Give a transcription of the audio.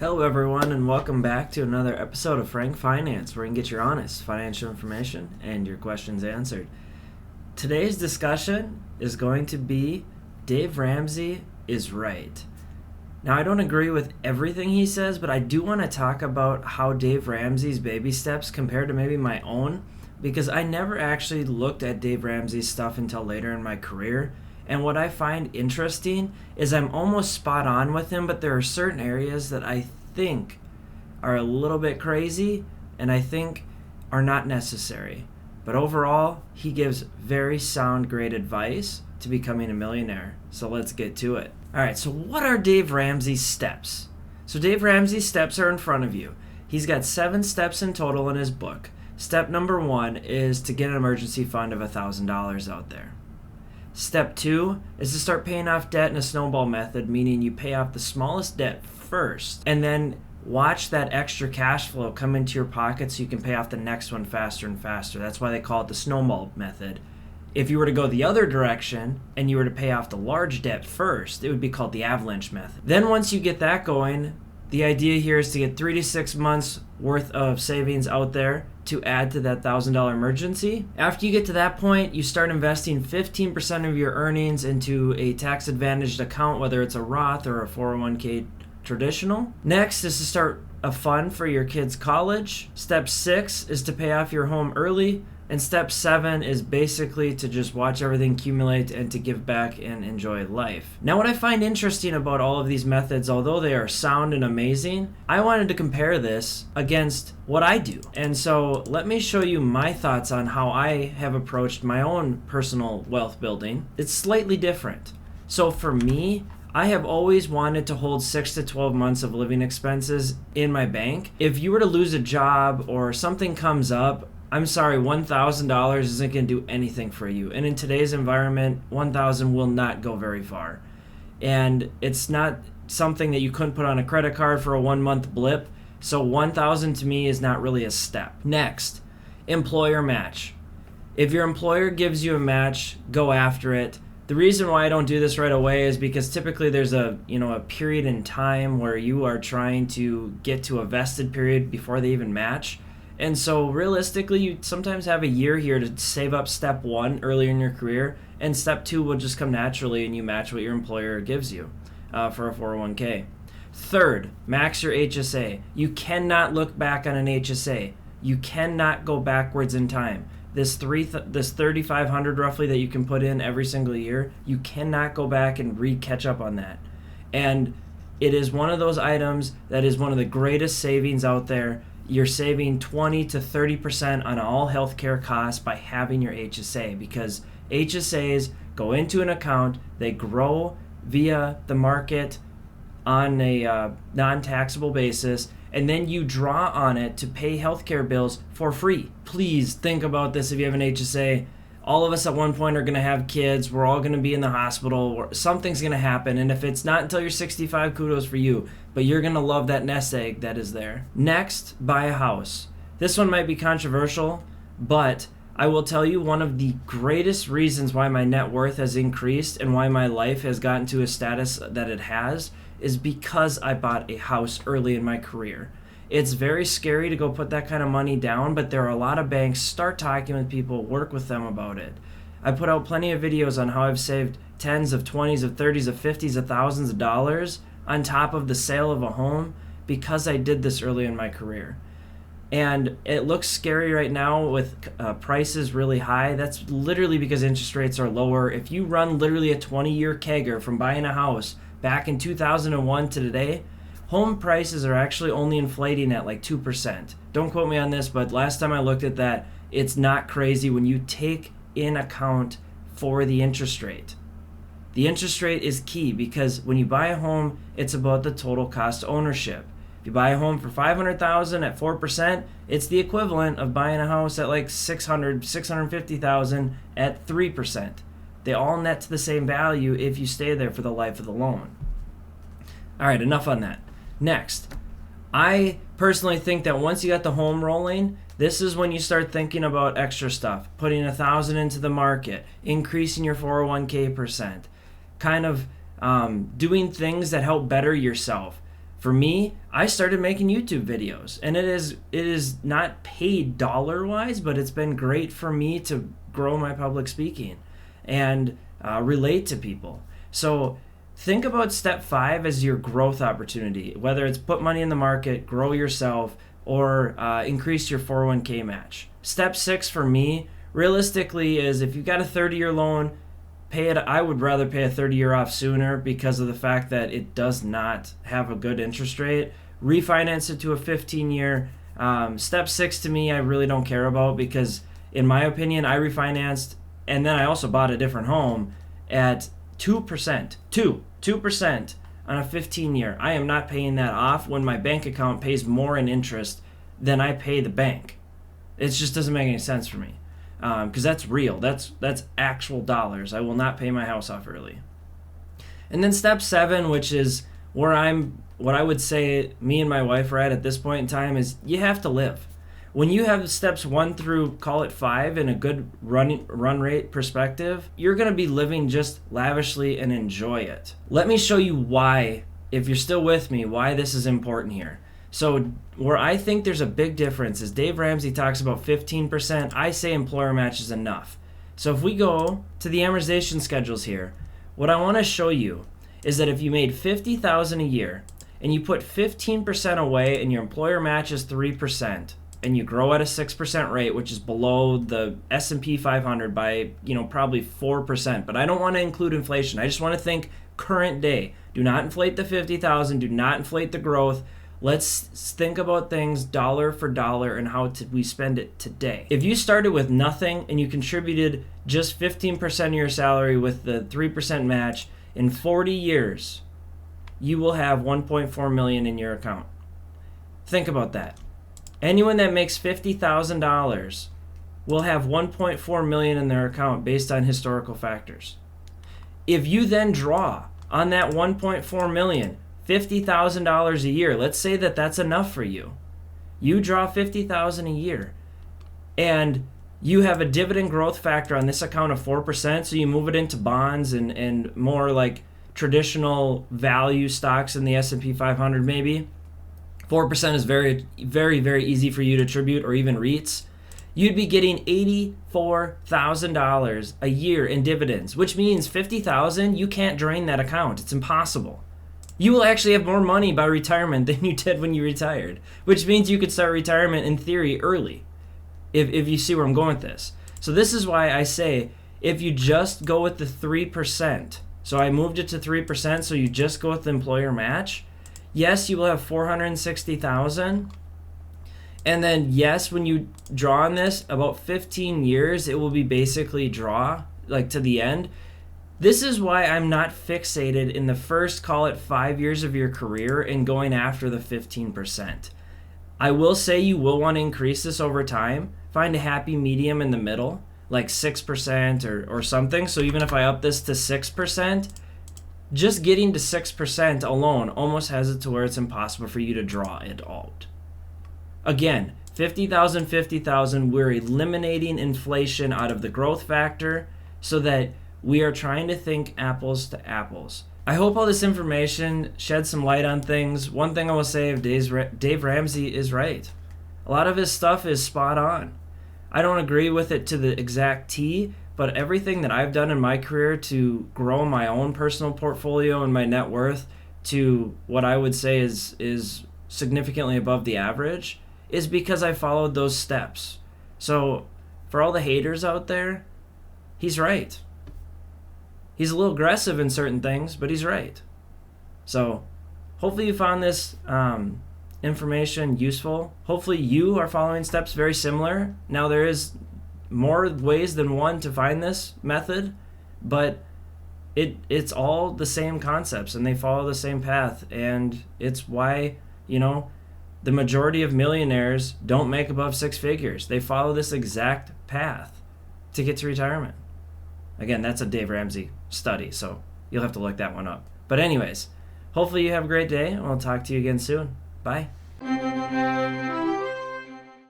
Hello everyone and welcome back to another episode of Frank Finance, where you can get your honest financial information and your questions answered. Today's discussion is going to be Dave Ramsey is right. Now, I don't agree with everything he says, but I do want to talk about how Dave Ramsey's baby steps compare to maybe my own, because I never actually looked at Dave Ramsey's stuff until later in my career. And what I find interesting is I'm almost spot on with him, but there are certain areas that I think are a little bit crazy and I think are not necessary. But overall, he gives very sound, great advice to becoming a millionaire. So let's get to it. All right, so what are Dave Ramsey's steps? So Dave Ramsey's steps are in front of you. He's got 7 steps in total in his book. Step number 1 is to get an emergency fund of $1,000 out there. Step 2 is to start paying off debt in a snowball method, meaning you pay off the smallest debt first and then watch that extra cash flow come into your pocket so you can pay off the next one faster and faster. That's why they call it the snowball method. If you were to go the other direction and you were to pay off the large debt first, it would be called the Avalanche Method. Then once you get that going, the idea here is to get 3 to 6 months worth of savings out there to add to that $1,000 emergency. After you get to that point, you start investing 15% of your earnings into a tax-advantaged account, whether it's a Roth or a 401k traditional. Next is to start a fund for your kids' college. Step 6 is to pay off your home early. And step 7 is basically to just watch everything accumulate and to give back and enjoy life. Now, what I find interesting about all of these methods, although they are sound and amazing, I wanted to compare this against what I do. And so let me show you my thoughts on how I have approached my own personal wealth building. It's slightly different. So for me, I have always wanted to hold 6 to 12 months of living expenses in my bank. If you were to lose a job or something comes up, I'm sorry, $1,000 isn't going to do anything for you. And in today's environment, $1,000 will not go very far. And it's not something that you couldn't put on a credit card for a 1-month blip. So $1,000 to me is not really a step. Next, employer match. If your employer gives you a match, go after it. The reason why I don't do this right away is because typically there's a period in time where you are trying to get to a vested period before they even match. And so realistically, you sometimes have a year here to save up step 1 earlier in your career, and step 2 will just come naturally and you match what your employer gives you for a 401k. Third, max your HSA. You cannot look back on an HSA. You cannot go backwards in time. This $3,500 roughly that you can put in every single year, you cannot go back and catch up on that. And it is one of those items that is one of the greatest savings out there. You're saving 20 to 30% on all healthcare costs by having your HSA, because HSAs go into an account, they grow via the market on a non-taxable basis, and then you draw on it to pay healthcare bills for free. Please think about this if you have an HSA. All of us at one point are going to have kids. We're all going to be in the hospital. Something's going to happen. And if it's not until you're 65, kudos for you. But you're going to love that nest egg that is there. Next, buy a house. This one might be controversial, but I will tell you one of the greatest reasons why my net worth has increased and why my life has gotten to a status that it has is because I bought a house early in my career. It's very scary to go put that kind of money down, but there are a lot of banks. Start talking with people, work with them about it. I put out plenty of videos on how I've saved tens of 20s of 30s of 50s of thousands of dollars on top of the sale of a home because I did this early in my career. And it looks scary right now with prices really high. That's literally because interest rates are lower. If you run literally a 20-year CAGR from buying a house back in 2001 to today, home prices are actually only inflating at like 2%. Don't quote me on this, but last time I looked at that, it's not crazy when you take in account for the interest rate. The interest rate is key because when you buy a home, it's about the total cost of ownership. If you buy a home for $500,000 at 4%, it's the equivalent of buying a house at like $650,000 at 3%. They all net to the same value if you stay there for the life of the loan. All right, enough on that. Next, I personally think that once you got the home rolling, this is when you start thinking about extra stuff, putting $1,000 into the market, increasing your 401k percent, kind of doing things that help better yourself. For me, I started making YouTube videos, and it is not paid dollar-wise, but it's been great for me to grow my public speaking and relate to people. So think about step 5 as your growth opportunity, whether it's put money in the market, grow yourself, or increase your 401k match. Step 6 for me, realistically, is if you've got a 30-year loan, pay it. I would rather pay a 30-year off sooner because of the fact that it does not have a good interest rate. Refinance it to a 15-year. Step 6 to me, I really don't care about because, in my opinion, I refinanced and then I also bought a different home at 2%. 2% on a 15-year. I am not paying that off when my bank account pays more in interest than I pay the bank. It just doesn't make any sense for me. Because that's real. That's actual dollars. I will not pay my house off early. And then step 7, which is what I would say me and my wife are at this point in time, is you have to live. When you have steps 1 through, call it 5, in a good run rate perspective, you're going to be living just lavishly and enjoy it. Let me show you why, if you're still with me, why this is important here. So where I think there's a big difference is Dave Ramsey talks about 15%. I say employer match is enough. So if we go to the amortization schedules here, what I want to show you is that if you made $50,000 a year and you put 15% away and your employer match is 3%, and you grow at a 6% rate, which is below the S&P 500 by, probably 4%. But I don't want to include inflation. I just want to think current day. Do not inflate the 50,000. Do not inflate the growth. Let's think about things dollar for dollar and how we spend it today. If you started with nothing and you contributed just 15% of your salary with the 3% match, in 40 years, you will have $1.4 million in your account. Think about that. Anyone that makes $50,000 will have $1.4 million in their account based on historical factors. If you then draw on that $1.4 million, $50,000 a year, let's say that that's enough for you. You draw $50,000 a year, and you have a dividend growth factor on this account of 4%, so you move it into bonds and more like traditional value stocks in the S&P 500 maybe. 4% is very, very, very easy for you to attribute, or even REITs. You'd be getting $84,000 a year in dividends, which means $50,000, you can't drain that account. It's impossible. You will actually have more money by retirement than you did when you retired, which means you could start retirement in theory early, if you see where I'm going with this. So this is why I say if you just go with the 3%, so I moved it to 3%, so you just go with the employer match, yes, you will have $460,000. And then yes, when you draw on this, about 15 years, it will be basically draw, like to the end. This is why I'm not fixated in the first, call it 5 years of your career and going after the 15%. I will say you will want to increase this over time. Find a happy medium in the middle, like 6% or something. So even if I up this to 6%, just getting to 6% alone almost has it to where it's impossible for you to draw it out. Again, 50,000, 50,000, we're eliminating inflation out of the growth factor so that we are trying to think apples to apples. I hope all this information sheds some light on things. One thing I will say of Dave Ramsey is right. A lot of his stuff is spot on. I don't agree with it to the exact T, but everything that I've done in my career to grow my own personal portfolio and my net worth to what I would say is significantly above the average is because I followed those steps. So for all the haters out there, he's right. He's a little aggressive in certain things, but he's right. So hopefully you found this information useful. Hopefully you are following steps very similar. Now there is more ways than one to find this method, but it's all the same concepts and they follow the same path, and it's why, the majority of millionaires don't make above 6 figures. They follow this exact path to get to retirement. Again, that's a Dave Ramsey study, so you'll have to look that one up. But anyways, hopefully you have a great day, and we'll talk to you again soon. Bye.